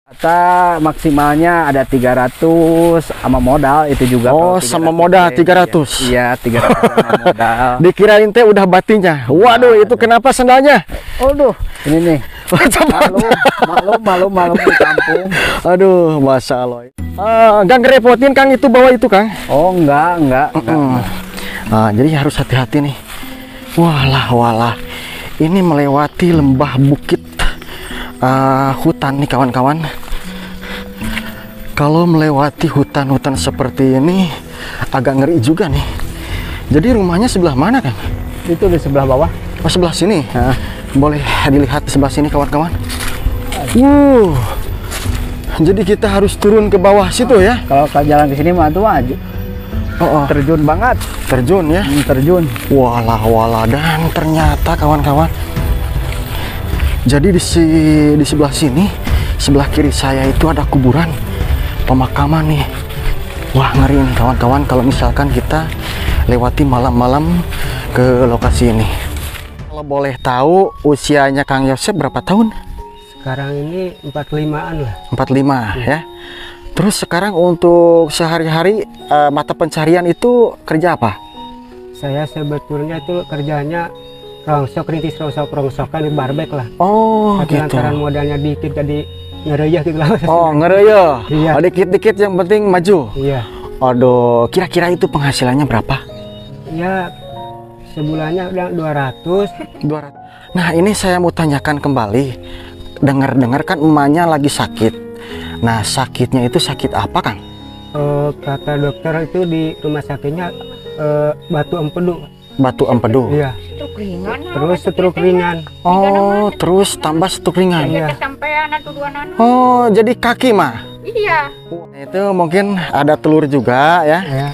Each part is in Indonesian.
Kata maksimalnya ada 300 sama modal itu juga. Oh, sama modal 300. Iya, 300 sama modal. Dikirain teh udah batinya. Waduh, itu kenapa sendalnya? Aduh, ini nih. Malu di kampung. Aduh, Masya Allah. Gak ngerepotin Kang itu bawa itu Kang? Oh, enggak. Jadi harus hati-hati nih. Walah. Ini melewati lembah bukit, hutan nih kawan-kawan. Kalau melewati hutan-hutan seperti ini agak ngeri juga nih. Jadi rumahnya sebelah mana Kang? Itu di sebelah bawah. Oh, sebelah sini. Boleh dilihat di sebelah sini kawan-kawan. Jadi kita harus turun ke bawah situ ya. Kalau jalan ke sini mah tuh aja. Terjun banget. Terjun ya? Terjun. Walah. Dan ternyata kawan-kawan, jadi di sebelah sini, sebelah kiri saya itu ada kuburan pemakaman nih. Wah, ngeri nih kawan-kawan kalau misalkan kita lewati malam-malam ke lokasi ini. Kalau boleh tahu usianya Kang Yosep berapa tahun? Sekarang ini 45-an lah. 45 ya. Terus sekarang untuk sehari-hari mata pencarian itu kerja apa? Saya sebetulnya itu kerjanya rintis rongsokan di barbek lah. Oh, tapi gitu. Lantaran modalnya dikit jadi ngereyah gitu lah. Oh, ngereyah. Iya. Dikit-dikit yang penting maju. Iya. Aduh, kira-kira itu penghasilannya berapa? Ya, sebulannya udah 200. Nah, ini saya mau tanyakan kembali. Dengar-dengar kan emaknya lagi sakit. Nah, sakitnya itu sakit apa, Kang? Kata dokter itu di rumah sakitnya batu empedu. Batu empedu? Iya. Terus stroke ringan. Oh, terus tambah stroke ringan. Iya. Oh, jadi kaki mah? Iya. Itu mungkin ada telur juga ya? Iya.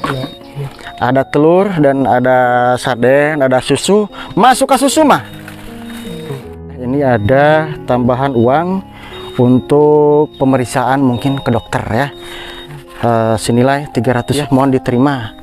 Ada telur dan ada sarden, ada susu. Masuk ke susu mah? Ini ada tambahan uang untuk pemeriksaan mungkin ke dokter ya. Senilai 300 ya, mohon diterima.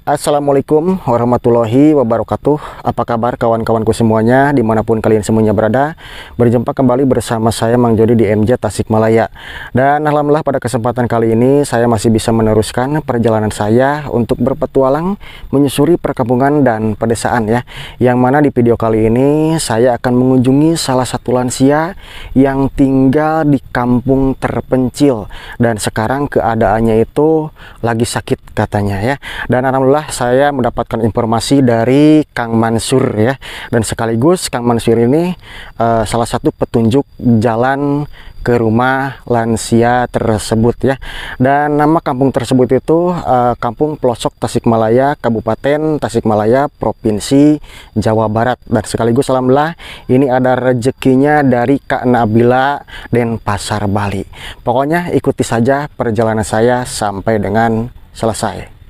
Assalamualaikum warahmatullahi wabarakatuh. Apa kabar kawan-kawanku semuanya dimanapun kalian semuanya berada. Berjumpa kembali bersama saya Mang Jody di MJ Tasikmalaya. Dan alhamdulillah pada kesempatan kali ini saya masih bisa meneruskan perjalanan saya untuk berpetualang menyusuri perkampungan dan pedesaan ya. Yang mana di video kali ini saya akan mengunjungi salah satu lansia yang tinggal di kampung terpencil. Dan sekarang keadaannya itu lagi sakit katanya ya. Dan alhamdulillah saya mendapatkan informasi dari Kang Mansur ya, dan sekaligus Kang Mansur ini salah satu petunjuk jalan ke rumah lansia tersebut ya. Dan nama kampung tersebut itu Kampung Pelosok Tasikmalaya, Kabupaten Tasikmalaya, Provinsi Jawa Barat. Dan sekaligus alhamdulillah ini ada rezekinya dari Kak Nabila Denpasar Bali. Pokoknya ikuti saja perjalanan saya sampai dengan selesai.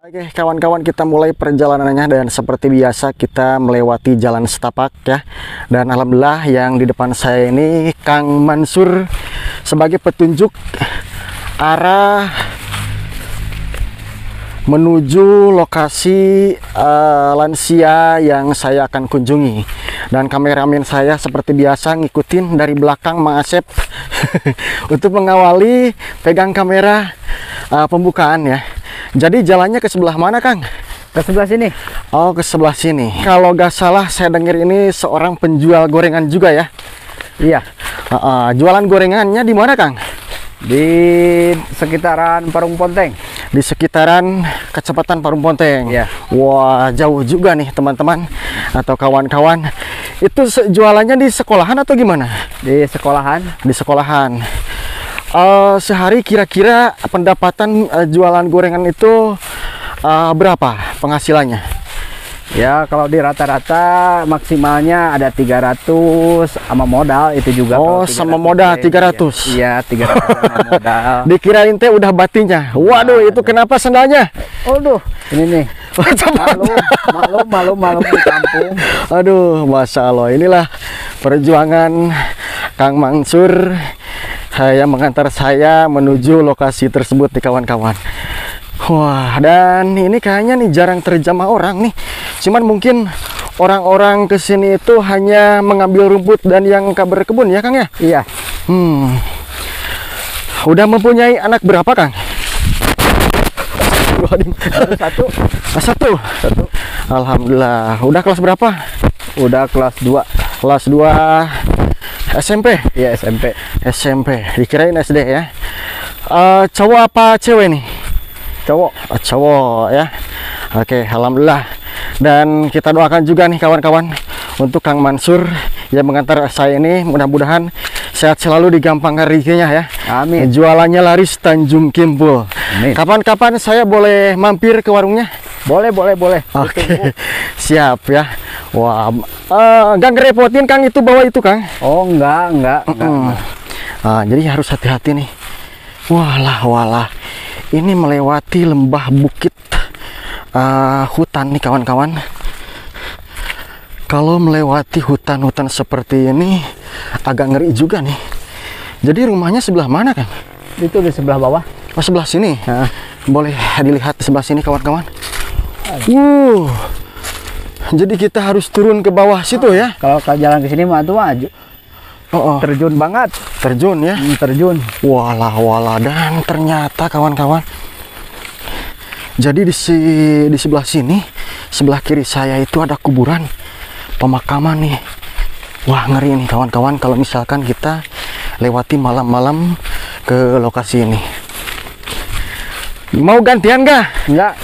Oke kawan-kawan, kita mulai perjalanannya dan seperti biasa kita melewati jalan setapak ya. Dan alhamdulillah yang di depan saya ini Kang Mansur sebagai petunjuk arah menuju lokasi lansia yang saya akan kunjungi. Dan kameramen saya seperti biasa ngikutin dari belakang Mang Asep untuk mengawali pegang kamera pembukaan ya. Jadi jalannya ke sebelah mana Kang? Ke sebelah sini. Oh, ke sebelah sini. Kalau gak salah saya dengar ini seorang penjual gorengan juga ya? Iya. Jualan gorengannya di mana Kang? Di sekitaran Parung Ponteng. Di sekitaran Kecamatan Parung Ponteng. Iya. Wah, jauh juga nih teman-teman atau kawan-kawan. Itu jualannya di sekolahan atau gimana? Di sekolahan. Di sekolahan. Sehari kira-kira pendapatan jualan gorengan itu berapa penghasilannya? Ya kalau di rata-rata maksimalnya ada 300 sama modal itu juga. Oh, kalau sama 300 modal teh. 300. Iya, 300 sama modal. Dikirain teh udah batinya. Waduh, itu kenapa sandalnya? Aduh, ini nih. Malu di kampung. Aduh, Masya Allah, inilah perjuangan Kang Mansur yang mengantar saya menuju lokasi tersebut nih kawan-kawan. Wah, dan ini kayaknya nih jarang terjamah orang nih. Cuman mungkin orang-orang kesini itu hanya mengambil rumput dan yang berkebun ya Kang ya? Iya. Udah mempunyai anak berapa Kang? Satu. Satu. Alhamdulillah. Udah kelas berapa? Udah kelas 2. Kelas 2 SMP? Iya, SMP. SMP. Dikirain SD ya. Cowok apa cewek nih? Cowok. Cowok ya. Oke, alhamdulillah. Dan kita doakan juga nih kawan-kawan untuk Kang Mansur yang mengantar saya ini, mudah-mudahan sehat selalu, digampangkan rezekinya ya. Amin. Jualannya laris Tanjung Kimpul. Amin. Kapan-kapan saya boleh mampir ke warungnya? Boleh. Oke. Siap ya. Wah, nggak ngerepotin Kang itu bawa itu Kang? Oh, enggak. Jadi harus hati-hati nih. Walah. Ini melewati lembah bukit, hutan nih kawan-kawan. Kalau melewati hutan-hutan seperti ini agak ngeri juga nih. Jadi rumahnya sebelah mana Kang? Itu di sebelah bawah. Oh, sebelah sini. Nah. Boleh dilihat di sebelah sini kawan-kawan. Jadi kita harus turun ke bawah situ ya. Kalau jalan ke sini mah tuh maju. Terjun banget. Terjun ya. Terjun. Walah. Dan ternyata kawan-kawan, jadi di sebelah sini, sebelah kiri saya itu ada kuburan pemakaman nih. Wah, ngeri nih kawan-kawan kalau misalkan kita lewati malam-malam ke lokasi ini. Mau gantian nggak? Enggak.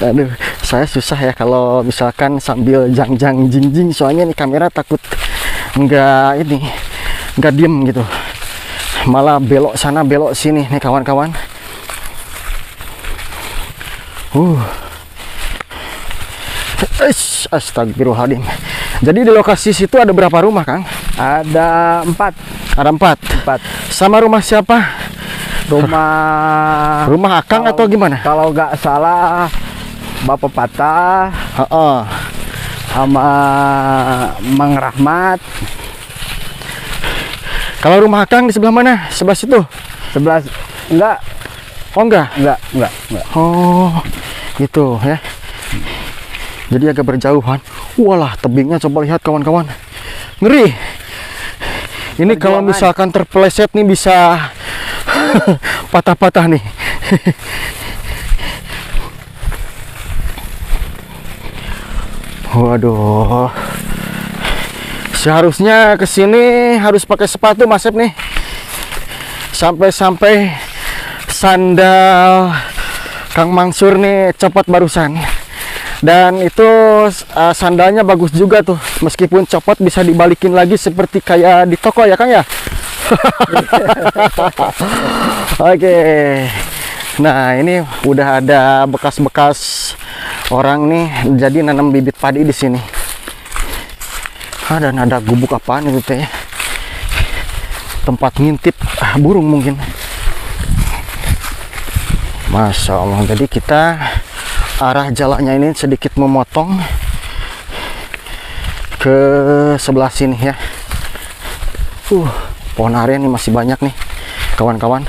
Aduh, saya susah ya kalau misalkan sambil jang-jang jing-jing, soalnya nih kamera takut nggak diem gitu, malah belok sana belok sini nih kawan-kawan. Astagfirullahaladzim. Jadi di lokasi situ ada berapa rumah Kang? Ada 4. Ada 4. Sama rumah siapa? Rumah Akang atau gimana? Kalau nggak salah Bapak Patah sama Mang Rahmat. Kalau rumah Akang di sebelah mana? Sebelah situ? Sebelah enggak. Oh enggak? Enggak. Oh gitu ya. Jadi agak berjauhan. Walah, tebingnya coba lihat kawan-kawan. Ngeri. Ini kalau misalkan terpeleset nih bisa patah-patah nih. Waduh. Seharusnya kesini harus pakai sepatu Mas Ep nih. Sampai-sampai sandal Kang Mansur nih copot barusan. Dan itu sandalnya bagus juga tuh, meskipun copot bisa dibalikin lagi seperti kayak di toko ya Kang ya. Oke. Nah, ini udah ada bekas-bekas orang nih jadi nanam bibit padi di sini. Dan ada gubuk apaan itu teh? Tempat ngintip burung mungkin. Masya Allah. Jadi kita arah jalannya ini sedikit memotong ke sebelah sini ya. Pohon aren ini masih banyak nih kawan-kawan.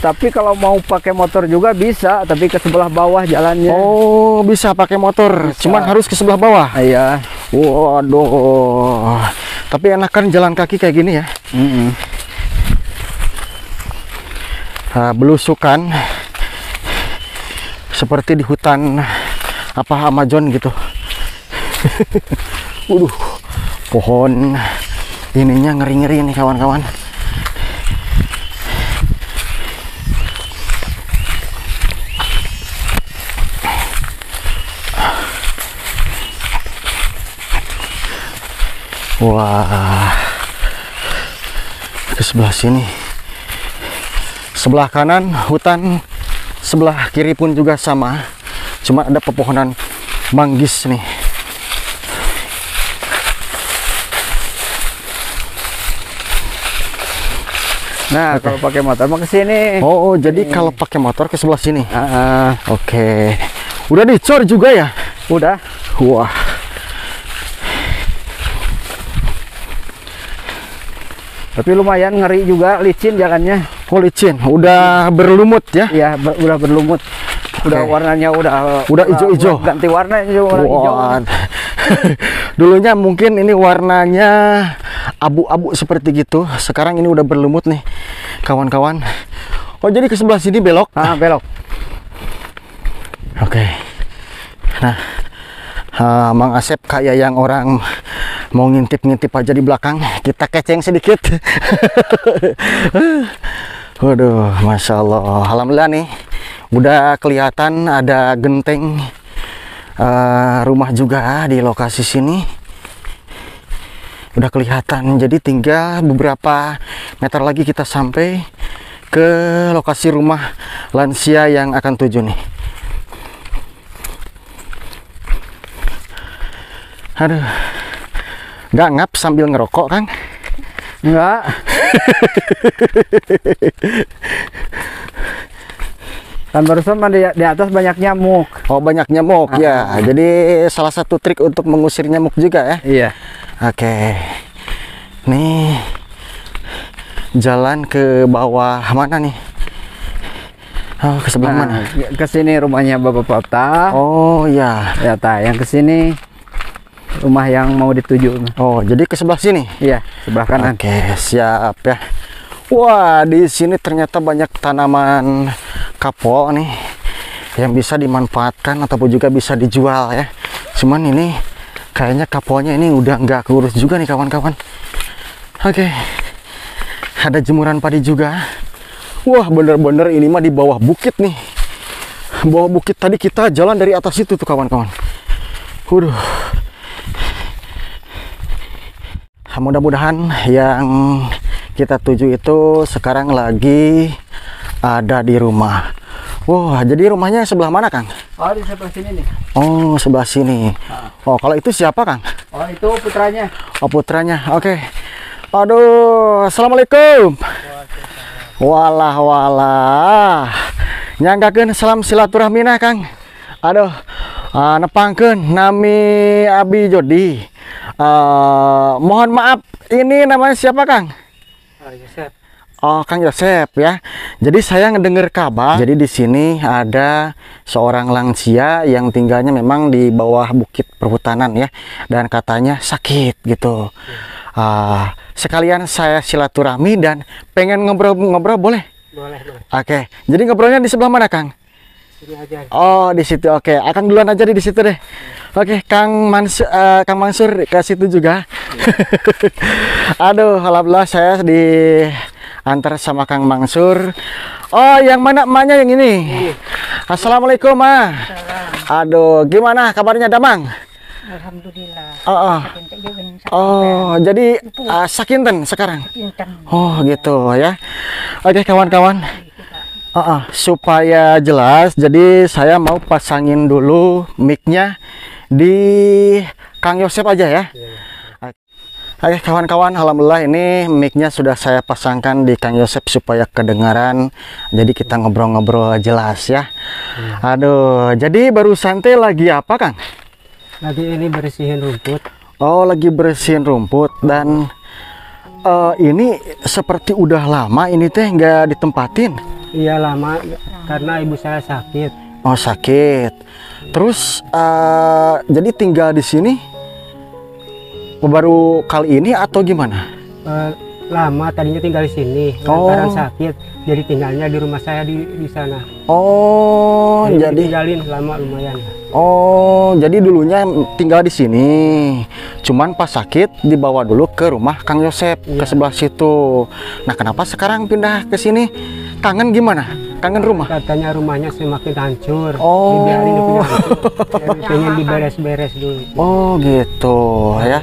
Tapi kalau mau pakai motor juga bisa, tapi ke sebelah bawah jalannya. Oh, bisa pakai motor, bisa. Cuman harus ke sebelah bawah. Iya. Waduh. Tapi enakan jalan kaki kayak gini ya. Belusukan seperti di hutan Amazon gitu. Pohon ininya ngeri-ngeri nih kawan-kawan. Wah, ke sebelah sini Sebelah kanan hutan, sebelah kiri pun juga sama. Cuma ada pepohonan manggis nih. Nah, kalau pakai motor mau ke sini. Oh, jadi kalau pakai motor ke sebelah sini. Ah, Oke. Udah dicor juga ya? udah. Wah. Tapi lumayan ngeri juga, licin jalannya. Oh, licin. Udah berlumut ya? Iya, udah berlumut. Udah Oke. warnanya udah hijau-hijau. Ganti warna juga warna hijau. Wah. Dulunya mungkin ini warnanya abu-abu seperti gitu. Sekarang ini udah berlumut nih, kawan-kawan. Oh, jadi ke sebelah sini belok? Ah, belok. Oke. Nah, Mang Asep kayak yang orang mau ngintip-ngintip aja di belakang. Kita keceng sedikit. Waduh, Masya Allah. Alhamdulillah nih, udah kelihatan ada genteng rumah juga di lokasi sini. Udah kelihatan, jadi tinggal beberapa meter lagi kita sampai ke lokasi rumah lansia yang akan tuju nih. Aduh, nggak ngap sambil ngerokok, Kang? Enggak. Kan barusan di atas banyak nyamuk. Oh, banyak nyamuk ya. Jadi salah satu trik untuk mengusir nyamuk juga ya. Iya. Oke. Nih jalan ke bawah mana nih? Oh, ke sebelah mana? Ke sini rumahnya Bapak Pota. Oh ya. Ya, yang ke sini rumah yang mau dituju. Oh, jadi ke sebelah sini. Iya, sebelah kanan. Oke, siap ya. Wah, di sini ternyata banyak tanaman kapok nih yang bisa dimanfaatkan ataupun juga bisa dijual ya. Cuman ini kayaknya kapoknya ini udah nggak keurus juga nih, kawan-kawan. Oke, ada jemuran padi juga. Wah, bener-bener ini mah di bawah bukit nih. Bawah bukit tadi kita jalan dari atas itu tuh, kawan-kawan. Waduh. Mudah-mudahan yang kita tuju itu sekarang lagi ada di rumah. Wah, jadi rumahnya sebelah mana, Kang? Oh, di sebelah sini nih. Oh, sebelah sini. Oh, kalau itu siapa, Kang? Oh, itu putranya. Oh, putranya. Oke. Aduh, assalamualaikum. Walah. Nyanggakeun salam silaturahmina, Kang. Aduh, nepangkeun nami Abi Jodi. Mohon maaf, ini namanya siapa, Kang? Yosep. Oh, Kang Yosep ya. Jadi saya ngedengar kabar. Jadi di sini ada seorang lansia yang tinggalnya memang di bawah bukit perhutanan ya, dan katanya sakit gitu. Sekalian saya silaturahmi dan pengen ngobrol-ngobrol, boleh? Boleh. Oke. Jadi ngobrolnya di sebelah mana, Kang? Sini aja. Oh, di situ. Oke, Akang duluan aja di situ deh. Oke, Kang Mansur ke situ juga. Aduh, alhamdulillah saya diantar sama Kang Mansur. Oh, yang mana emaknya yang ini? Assalamualaikum, Ma. Aduh, gimana kabarnya, Damang? Alhamdulillah. Oh, jadi sakinten sekarang. Oh, gitu ya. Oke, kawan-kawan. Supaya jelas, jadi saya mau pasangin dulu mic-nya di Kang Yosep aja ya. Oke, kawan-kawan, alhamdulillah ini mic-nya sudah saya pasangkan di Kang Yosep supaya kedengaran. Jadi kita ngobrol-ngobrol jelas ya. Aduh, jadi baru santai lagi apa, Kang? Lagi ini bersihin rumput. Oh, lagi bersihin rumput. Dan ini seperti udah lama ini teh nggak ditempatin. Iya, lama karena ibu saya sakit. Oh, sakit. Terus jadi tinggal di sini baru kali ini atau gimana? Lama tadinya tinggal di sini, lantaran sakit. Jadi tinggalnya di rumah saya di sana. Oh, jadi tinggalin lama lumayan. Oh, jadi dulunya tinggal di sini. Cuman pas sakit dibawa dulu ke rumah Kang Yosep, ke sebelah situ. Nah, kenapa sekarang pindah ke sini? Kangen gimana? Kangen rumah? Katanya rumahnya semakin hancur. Oh. Dibiarin hancur. Pengen diberes-beres dulu. Oh, gitu ya.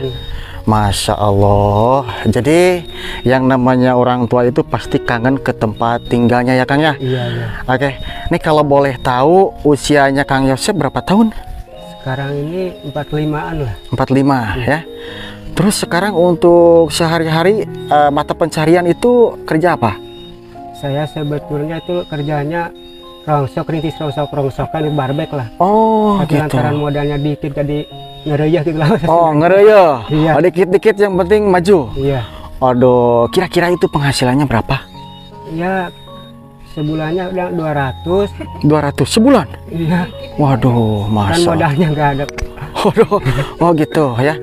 Masya Allah. Jadi yang namanya orang tua itu pasti kangen ke tempat tinggalnya ya Kang ya. Iya, iya. Oke, ini kalau boleh tahu usianya Kang Yosep berapa tahun? Sekarang ini 45-an lah. 45 ya. Terus sekarang untuk sehari-hari mata pencarian itu kerja apa? Saya sebetulnya itu kerjanya rongsok, rintis rongsokan di barbek lah. Oh Tapi gitu. lantaran modalnya dikit jadi ngereyah gitu lah. Oh ngereyeh. Iya. Oh, dikit-dikit yang penting maju. Iya. Aduh, kira-kira itu penghasilannya berapa? Ya sebulannya udah 200. 200 sebulan? Iya. Waduh, Kan masa. modalnya nggak ada. Waduh, oh gitu ya.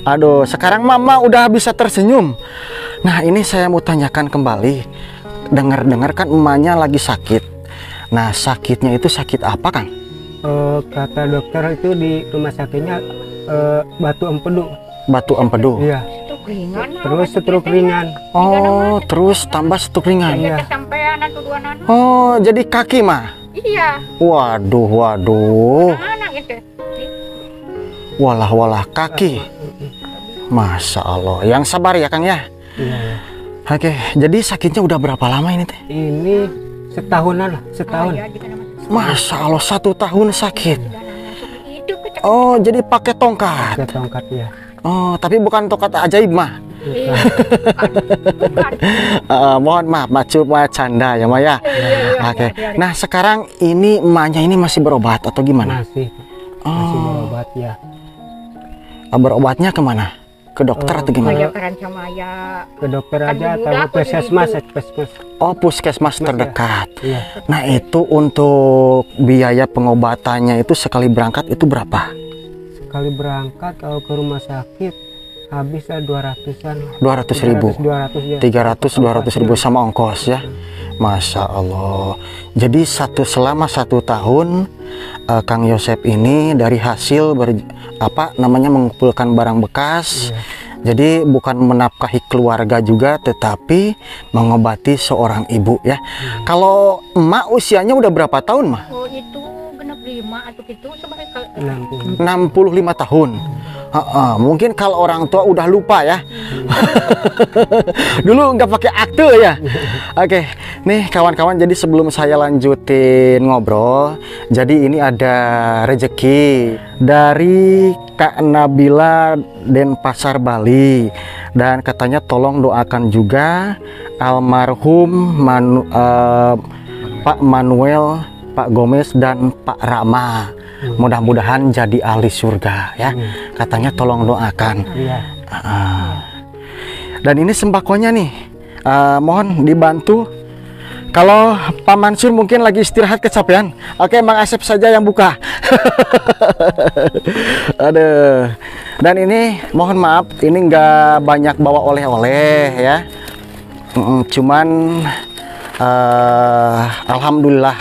Aduh, sekarang Mama udah bisa tersenyum. Nah, ini saya mau tanyakan kembali. Dengar-dengar kan emaknya lagi sakit. Nah, sakitnya itu sakit apa, Kang? Kata dokter itu di rumah sakitnya batu empedu. Batu empedu. Iya. Stroke ringan. Terus stroke ringan. Oh, terus tambah stroke ringan. Iya. Kesampean atau dua anak. Oh, jadi kaki mah. Iya. Waduh, waduh. Anak itu. Walah kaki. Masya Allah. Yang sabar ya, Kang ya. Iya. Oke, jadi sakitnya udah berapa lama ini teh? Ini setahunan lah, setahun. Masya Allah, 1 tahun sakit. Hidup kita. Oh, jadi pakai tongkat. Ke tongkat ya. Oh, tapi bukan tongkat ajaib mah. Iya. Bukan. Mohon maaf, cuma canda ya, Ma ya. Oke. Nah, sekarang ini emaknya ini masih berobat atau gimana? Masih Oh, berobat ya. berobatnya kemana? Ke dokter atau gimana? Saya peran sama ya. Ke dokter Kan aja dulu atau aku puskesmas, gitu. puskesmas. Oh, puskesmas terdekat. Iya. Nah, itu untuk biaya pengobatannya itu sekali berangkat itu berapa? Sekali berangkat kalau ke rumah sakit habis 200-an. 200.000. 200 ya. 300-200.000 sama ongkos ya. Masya Allah. Jadi selama 1 tahun Kang Yosep ini dari hasil mengumpulkan barang bekas. Iya. Jadi bukan menafkahi keluarga juga, tetapi mengobati seorang ibu ya. Kalau emak usianya udah berapa tahun mah? Oh itu genap 5 atau gitu sebagai 60. 65 tahun. Mungkin kalau orang tua udah lupa ya. Dulu nggak pakai akte ya. Oke, nih kawan-kawan, jadi sebelum saya lanjutin ngobrol, jadi ini ada rezeki dari Kak Nabila Denpasar Bali, dan katanya tolong doakan juga almarhum Pak Manuel, Pak Gomez dan Pak Rama. Mudah-mudahan jadi ahli surga ya. Katanya tolong doakan. Iya. Dan ini sembakonya nih, mohon dibantu. Kalau Pak Mansur mungkin lagi istirahat kecapean, oke, Mang Asep saja yang buka. Aduh. Dan ini mohon maaf, ini nggak banyak bawa oleh-oleh ya. Cuman alhamdulillah,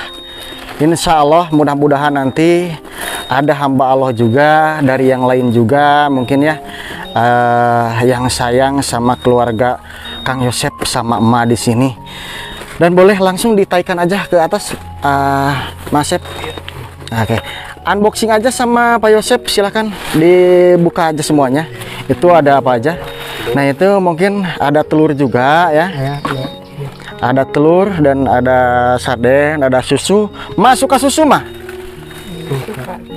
insya Allah mudah-mudahan nanti ada hamba Allah juga dari yang lain juga mungkin ya, yang sayang sama keluarga Kang Yosep sama emak di sini. Dan boleh langsung ditaikan aja ke atas, Mas Yosep. Oke, unboxing aja sama Pak Yosep, silahkan dibuka aja semuanya. Itu ada apa aja? Nah, itu mungkin ada telur juga ya. Ya, ya. Ada telur dan ada sarden, ada susu. Ma suka susu mah?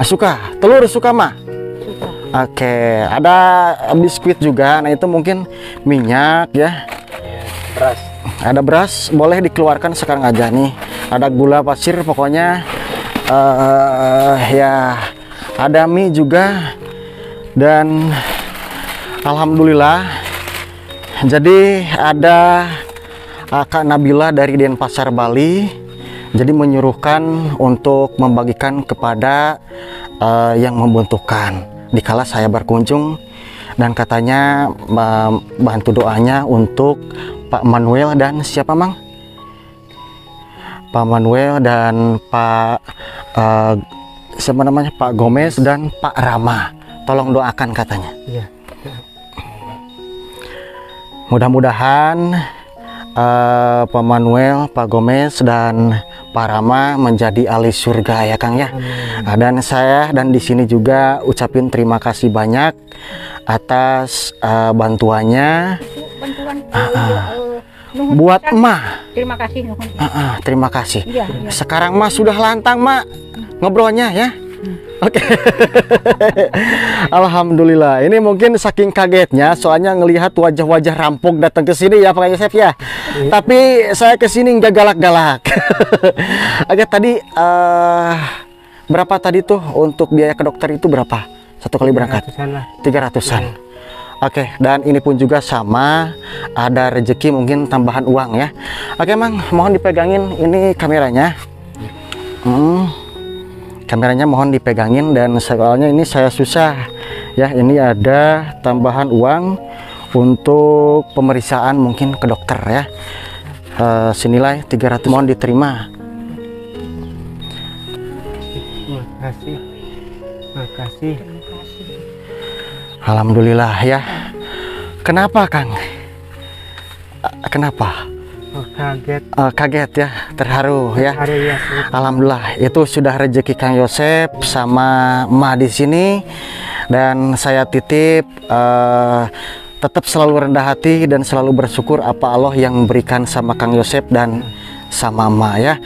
Suka. Telur suka mah? Oke, ada biskuit juga. Nah, itu mungkin minyak ya. Beras. Ada beras, boleh dikeluarkan sekarang aja nih. Ada gula pasir pokoknya. Ya, ada mie juga. Dan alhamdulillah, jadi ada Kak Nabila dari Denpasar Bali, jadi menyuruhkan untuk membagikan kepada yang membutuhkan dikala saya berkunjung, dan katanya bantu doanya untuk Pak Manuel dan siapa Mang? Pak Manuel dan Pak siapa namanya, Pak Gomez dan Pak Rama, tolong doakan katanya. Iya. Mudah-mudahan Pak Manuel, Pak Gomez dan Pak Rama menjadi ahli surga ya Kang ya. Dan saya dan di sini juga ucapin terima kasih banyak atas bantuannya Itu bantuan buat emak. Terima kasih nuhun. Terima kasih. Iya, iya. Sekarang Mak sudah lantang Mak ngobrolnya ya. Oke. Alhamdulillah. Ini mungkin saking kagetnya soalnya ngelihat wajah-wajah rampok datang ke sini ya Pak Yosep ya. Tapi saya ke sini nggak galak-galak. Oke, tadi berapa tadi tuh untuk biaya ke dokter itu berapa? Satu kali berangkat? 300-an lah. 300-an. Oke, dan ini pun juga sama, ada rezeki mungkin tambahan uang ya. Oke Mang, mohon dipegangin ini kameranya. Kameranya mohon dipegangin, dan soalnya ini saya susah ya. Ini ada tambahan uang untuk pemeriksaan mungkin ke dokter ya. Senilai 300, mohon diterima. Makasih. Makasih. Alhamdulillah ya. Kenapa Kang? Kenapa? Oh, kaget. Kaget ya, terharu ya. Hari ya. Alhamdulillah, itu sudah rezeki Kang Yosep sama Ma di sini, dan saya titip tetap selalu rendah hati dan selalu bersyukur apa Allah yang memberikan sama Kang Yosep dan sama Ma ya.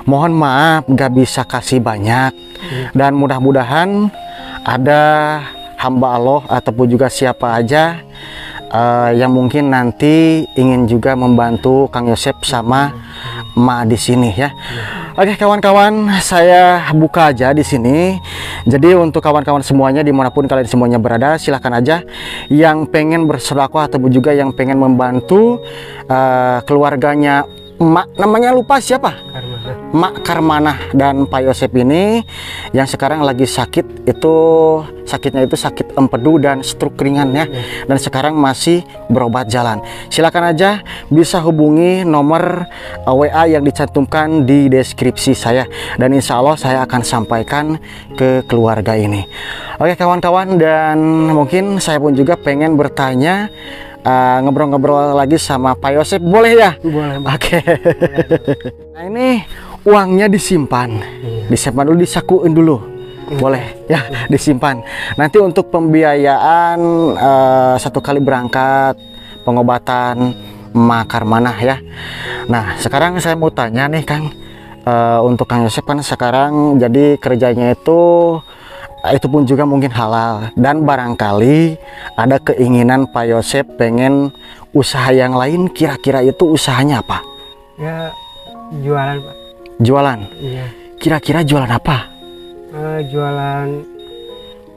Mohon maaf gak bisa kasih banyak, dan mudah-mudahan ada hamba Allah ataupun juga siapa aja yang mungkin nanti ingin juga membantu Kang Yosep sama Ma di sini ya. Oke kawan-kawan, saya buka aja di sini. Jadi untuk kawan-kawan semuanya dimanapun kalian semuanya berada, silahkan aja yang pengen bersedekah ataupun juga yang pengen membantu keluarganya Mak, namanya lupa siapa? Karmana. Mak Karmanah dan Pak Yosep ini yang sekarang lagi sakit. Itu sakitnya itu sakit empedu dan stroke ringan ya. Dan sekarang masih berobat jalan. Silakan aja bisa hubungi nomor WA yang dicantumkan di deskripsi saya, dan insya Allah saya akan sampaikan ke keluarga ini. Oke kawan-kawan, dan mungkin saya pun juga pengen bertanya, ngobrol-ngobrol lagi sama Pak Yosep, boleh ya? Boleh. Oke. Nah ini uangnya disimpan, disimpan dulu, disakuin dulu, boleh ya, disimpan. Nanti untuk pembiayaan satu kali berangkat pengobatan Ma Karmanah ya. Nah sekarang saya mau tanya nih Kang, untuk Kang Yosep kan sekarang jadi kerjanya itu pun juga mungkin halal, dan barangkali ada keinginan Pak Yosep pengen usaha yang lain. Kira-kira itu usahanya apa? Ya jualan Pak. Jualan? Iya. Kira-kira jualan apa? Jualan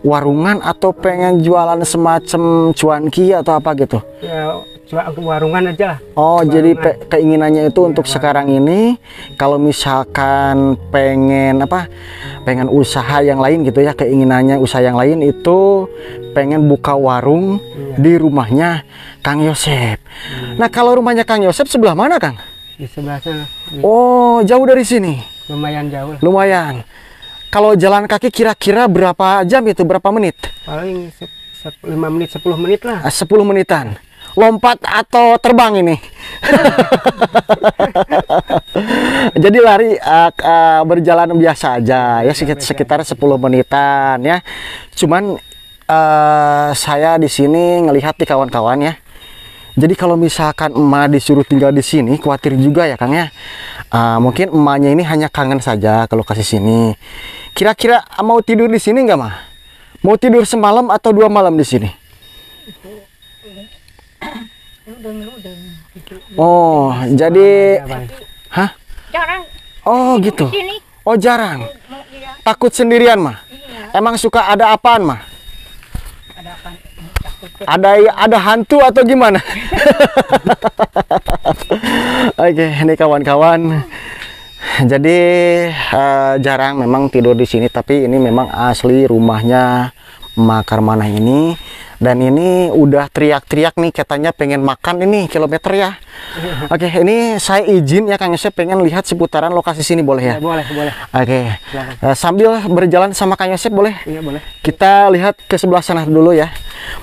Warungan atau pengen jualan semacam cuanki atau apa gitu? ya warungan aja lah. Oh jadi Warungan. keinginannya itu untuk sekarang ini, kalau misalkan pengen apa, pengen usaha yang lain gitu ya, keinginannya usaha yang lain itu pengen buka warung di rumahnya Kang Yosep. Nah kalau rumahnya Kang Yosep sebelah mana Kang? Di sebelah sana. Oh jauh dari sini? Lumayan jauh lah. Lumayan. Kalau jalan kaki kira-kira berapa jam itu, berapa menit? Paling 5 menit 10 menit lah. 10 menitan. Lompat atau terbang ini? Jadi lari berjalan biasa aja ya, sekitar 10 menitan ya. Cuman saya di sini ngelihat di kawan-kawan ya. Jadi kalau misalkan emak disuruh tinggal di sini, khawatir juga ya Kang ya. Mungkin emaknya ini hanya kangen saja kalau kasih sini. Kira-kira mau tidur di sini nggak mah? Mau tidur semalam atau 2 malam di sini? Oh, jadi hah? Jarang Oh, gitu. di sini. Oh, jarang. Iya. Takut sendirian mah? Emang suka ada apaan mah? Ada apa? Takut. Ada hantu atau gimana? Oke, ini kawan-kawan. Jadi jarang memang tidur di sini, tapi ini memang asli rumahnya Ma Karmanah ini. Dan ini udah teriak-teriak nih katanya pengen makan ini kilometer ya. Oke, ini saya izin ya Kang Yosep pengen lihat seputaran lokasi sini, boleh ya? Ya, boleh, boleh. Oke. Sambil berjalan sama Kang Yosep boleh? Iya, boleh. Kita lihat ke sebelah sana dulu ya.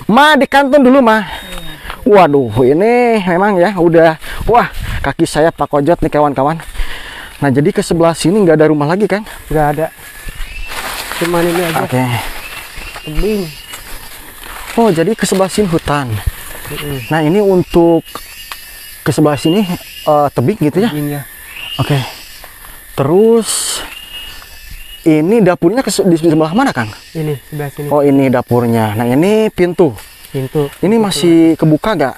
Ma, di kanton dulu, Ma. Waduh, ini memang ya udah, wah, kaki saya pakojot nih kawan-kawan. Nah, jadi ke sebelah sini nggak ada rumah lagi, Kang? Nggak ada. Cuman ini aja. Oke. Tebing. Oh, jadi ke sebelah sini hutan. Nah, ini untuk ke sebelah sini tebing gitu ya? Iya. Oke. Terus ini dapurnya di sebelah mana, Kang? Ini sebelah sini. Oh, ini dapurnya. Nah, ini pintu. Pintu. Ini masih kebuka gak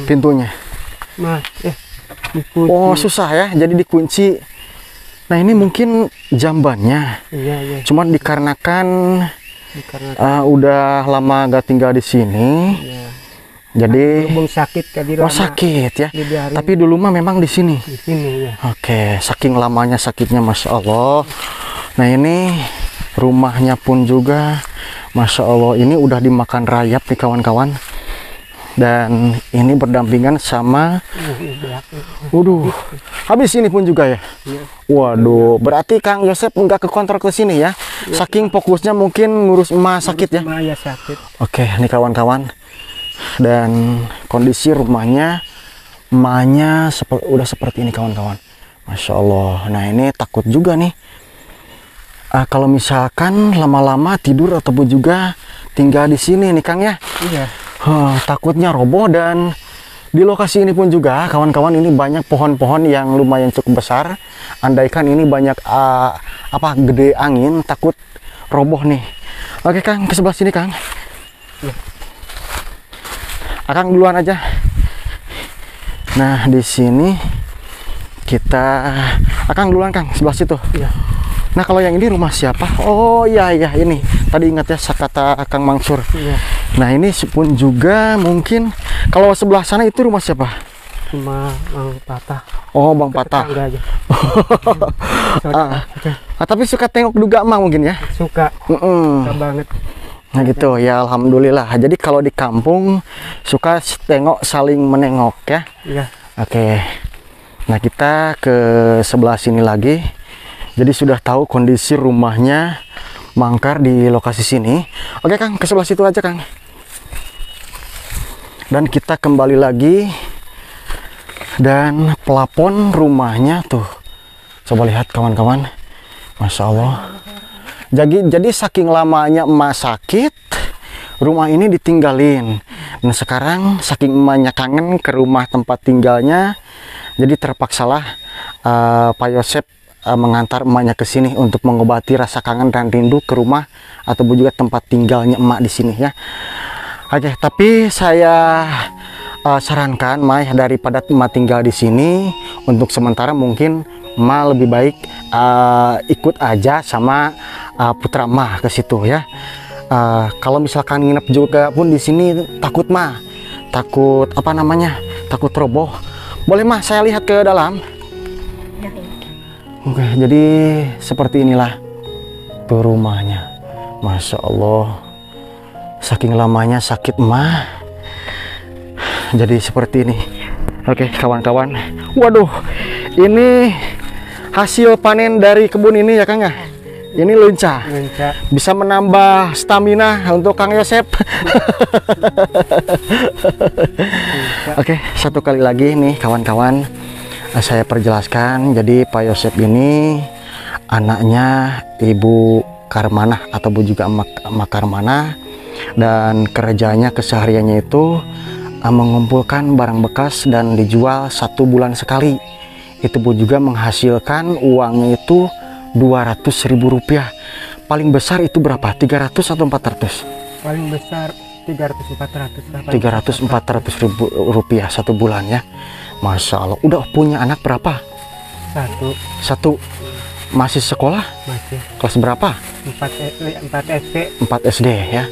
pintunya? Dikunci. Oh, susah ya. Jadi dikunci. Nah, ini mungkin jambannya. Iya. Cuman dikarenakan Karena udah lama gak tinggal di sini. ya. Jadi Hubung sakit tadi oh, sakit ya. dibiarin Tapi dulu mah memang di sini. di sini ya. Oke, saking lamanya sakitnya, Masya Allah. Nah, ini rumahnya pun juga Masya Allah, ini udah dimakan rayap nih kawan-kawan. Dan ini berdampingan sama waduh, habis ini pun juga ya. Waduh, berarti Kang Yosep nggak ke kantor ke sini ya. Saking fokusnya mungkin ngurus emas sakit ya. Ya sakit. Oke, ini kawan-kawan. Dan kondisi rumahnya emaknya udah seperti ini kawan-kawan. Masya Allah. Nah, ini takut juga nih. Kalau misalkan lama-lama tidur ataupun juga tinggal di sini nih Kang ya. Iya. Takutnya roboh. Dan di lokasi ini pun juga kawan-kawan, ini banyak pohon-pohon yang lumayan cukup besar. Andaikan ini banyak gede angin, takut roboh nih. Oke Kang, ke sebelah sini Kang. Ya. Akang duluan aja. Nah, di sini kita Akang duluan Kang, sebelah situ. Iya. Nah, kalau yang ini rumah siapa? Oh iya ini. Tadi ingat ya kata Kang Mangsur. Iya. Nah, ini pun juga mungkin kalau sebelah sana itu rumah siapa? Cuma Bang Patah. Oh, Bang Patah. Tetangga aja. Tapi suka tengok juga mah mungkin ya. Suka banget. Nah gitu ya, alhamdulillah. Jadi kalau di kampung suka tengok saling menengok ya. Iya. Oke. Nah, kita ke sebelah sini lagi. Jadi sudah tahu kondisi rumahnya Mangkar di lokasi sini. Oke Kang, ke sebelah situ aja Kang. Dan kita kembali lagi. Dan plafon rumahnya tuh, coba lihat kawan-kawan. Masya Allah. Jadi saking lamanya emak sakit, rumah ini ditinggalin. Dan sekarang saking emaknya kangen ke rumah tempat tinggalnya, jadi terpaksalah Pak Yosep mengantar emaknya ke sini untuk mengobati rasa kangen dan rindu ke rumah ataupun juga tempat tinggalnya emak di sini ya. Oke, tapi saya sarankan Mai, daripada emak tinggal di sini untuk sementara mungkin emak lebih baik ikut aja sama putra emak ke situ ya. Kalau misalkan nginep juga pun di sini takut takut roboh. Boleh mah saya lihat ke dalam. Oke, jadi seperti inilah tuh rumahnya. Masya Allah, saking lamanya sakit mah jadi seperti ini. Oke kawan-kawan, waduh, ini hasil panen dari kebun ini ya Kang ya. Ini lunca bisa menambah stamina untuk Kang Yosep. Oke, satu kali lagi nih kawan-kawan, saya perjelaskan. Jadi Pak Yosep ini anaknya Ibu Karmanah ataupun juga Emak Karmanah, dan kerjanya kesehariannya itu mengumpulkan barang bekas dan dijual 1 bulan sekali. Itu pun juga menghasilkan uangnya itu Rp200.000. Paling besar itu berapa? 300 atau 400? Paling besar 300-400. 300-400 ribu rupiah 1 bulan ya. Masya Allah. Udah punya anak berapa? Satu. Masih sekolah? Masih. Kelas berapa? 4 SD. 4 SD ya.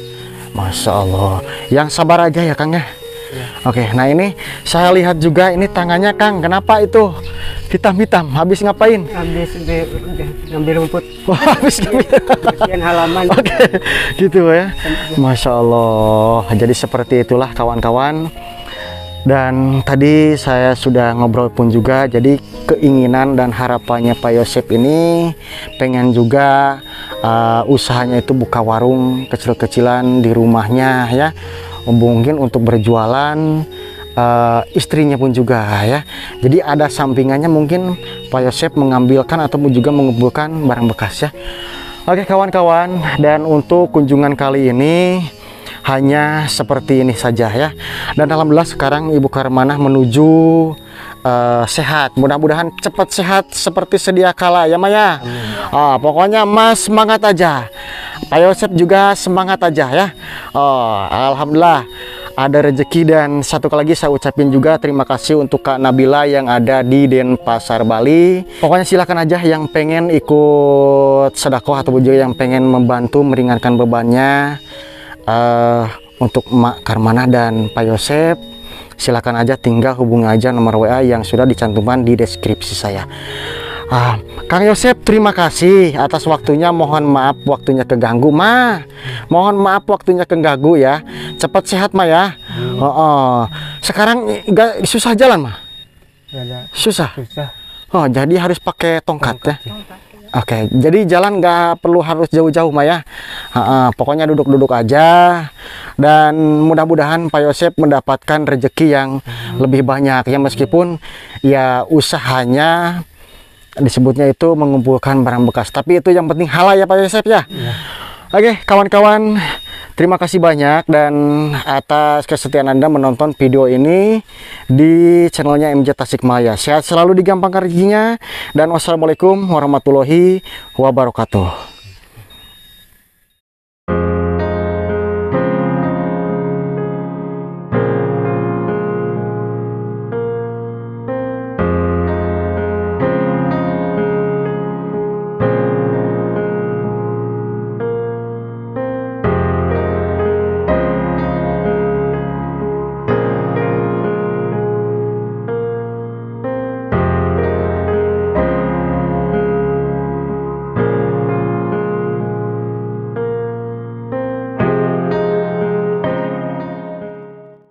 Masya Allah. Yang sabar aja ya Kang ya. Ya. Oke, nah ini saya lihat juga ini tangannya Kang. Kenapa itu hitam-hitam? Habis ngapain? Habis ngambil rumput. Habis Bersihin halaman. Oke, gitu ya. Masya Allah. Jadi seperti itulah kawan-kawan. Dan tadi saya sudah ngobrol pun juga. Jadi keinginan dan harapannya Pak Yosep ini pengen juga usahanya itu buka warung kecil-kecilan di rumahnya ya. Mungkin untuk berjualan, istrinya pun juga ya. Jadi ada sampingannya, mungkin Pak Yosep mengambilkan atau juga mengumpulkan barang bekas ya. Oke kawan-kawan, dan untuk kunjungan kali ini hanya seperti ini saja ya. Dan alhamdulillah sekarang Ibu Karmanah menuju sehat. Mudah-mudahan cepat sehat seperti sedia kala ya Maya. Pokoknya Mas semangat aja. Pak Yosep juga semangat aja ya. Alhamdulillah ada rezeki. Dan satu kali lagi saya ucapin juga terima kasih untuk Kak Nabila yang ada di Denpasar, Bali. Pokoknya silakan aja yang pengen ikut sedekah atau juga yang pengen membantu meringankan bebannya untuk Mak Karmanah dan Pak Yosep, silakan aja tinggal hubungi aja nomor WA yang sudah dicantumkan di deskripsi saya. Kang Yosep, terima kasih atas waktunya. Mohon maaf waktunya keganggu, Ma. Mohon maaf waktunya keganggu ya. Cepat sehat, Ma ya. Sekarang nggak susah jalan, Ma? Susah. Jadi harus pakai tongkat ya. Oke, jadi jalan nggak perlu harus jauh-jauh, Ma ya. Pokoknya duduk-duduk aja. Dan mudah-mudahan Pak Yosep mendapatkan rezeki yang lebih banyak ya, meskipun ya usahanya disebutnya itu mengumpulkan barang bekas, tapi itu yang penting halal ya Pak Yosep ya. Oke kawan-kawan, terima kasih banyak dan atas kesetiaan Anda menonton video ini di channelnya MJ Tasikmalaya. Sehat selalu, digampangkan rezekinya, dan wassalamualaikum warahmatullahi wabarakatuh.